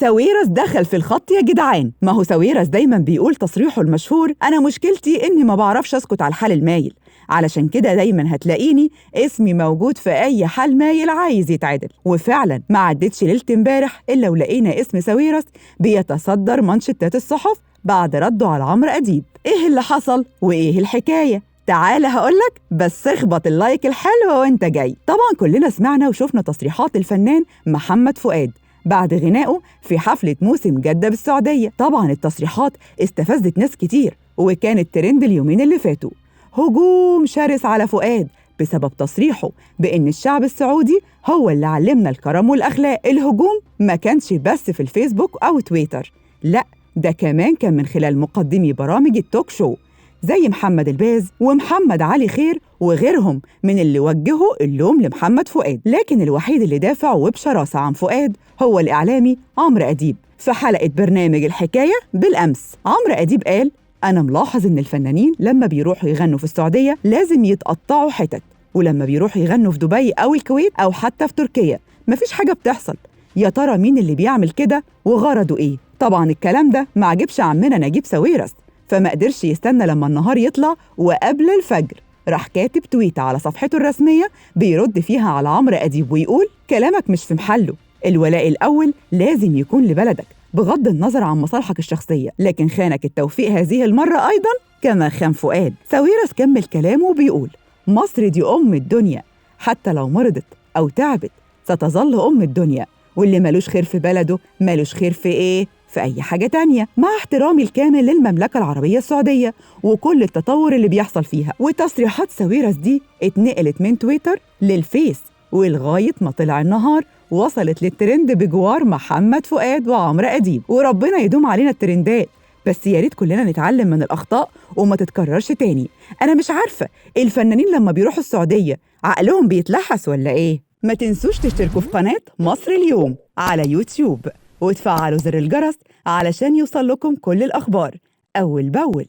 ساويرس دخل في الخط يا جدعان. ما هو ساويرس دايما بيقول تصريحه المشهور: أنا مشكلتي إني ما بعرفش أسكت على الحال المايل، علشان كده دايما هتلاقيني اسمي موجود في أي حال مايل عايز يتعدل. وفعلا ما عدتش ليلة امبارح إلا ولقينا اسم ساويرس بيتصدر منشطات الصحف بعد رده على عمرو أديب. إيه اللي حصل وإيه الحكاية؟ تعالى هقولك، بس اخبط اللايك الحلو وانت جاي. طبعا كلنا سمعنا وشوفنا تصريحات الفنان محمد فؤاد بعد غنائه في حفلة موسم جدة بالسعودية. طبعا التصريحات استفزت ناس كتير وكانت ترند اليومين اللي فاتوا. هجوم شرس على فؤاد بسبب تصريحه بإن الشعب السعودي هو اللي علمنا الكرم والأخلاق. الهجوم ما كانش بس في الفيسبوك أو تويتر، لا ده كمان كان من خلال مقدمي برامج التوك شو زي محمد الباز ومحمد علي خير وغيرهم من اللي وجهوا اللوم لمحمد فؤاد. لكن الوحيد اللي دافع وبشراسة عن فؤاد هو الإعلامي عمرو أديب. في حلقة برنامج الحكاية بالأمس عمرو أديب قال: أنا ملاحظ إن الفنانين لما بيروحوا يغنوا في السعودية لازم يتقطعوا حتت، ولما بيروحوا يغنوا في دبي أو الكويت أو حتى في تركيا مفيش حاجة بتحصل. يا ترى مين اللي بيعمل كده وغرضه إيه؟ طبعا الكلام ده ما عجبش عمنا نجيب ساويرس، فما قدرش يستنى لما النهار يطلع، وقبل الفجر راح كاتب تويت على صفحته الرسمية بيرد فيها على عمرو أديب ويقول: كلامك مش في محله، الولاء الأول لازم يكون لبلدك بغض النظر عن مصالحك الشخصية، لكن خانك التوفيق هذه المرة أيضا كما خان فؤاد. ساويرس كمل كلامه وبيقول: مصر دي أم الدنيا، حتى لو مرضت أو تعبت ستظل أم الدنيا، واللي ملوش خير في بلده ملوش خير في إيه؟ في أي حاجة تانية، مع احترامي الكامل للمملكة العربية السعودية وكل التطور اللي بيحصل فيها. وتصريحات ساويرس دي اتنقلت من تويتر للفيس، ولغاية ما طلع النهار وصلت للترند بجوار محمد فؤاد وعمرو أديب. وربنا يدوم علينا الترندات، بس يا ريت كلنا نتعلم من الأخطاء وما تتكررش تاني. أنا مش عارفة الفنانين لما بيروحوا السعودية عقلهم بيتلحس ولا إيه؟ ما تنسوش تشتركوا في قناة مصر اليوم على يوتيوب وتفعلوا زر الجرس علشان يوصل لكم كل الأخبار أول بأول.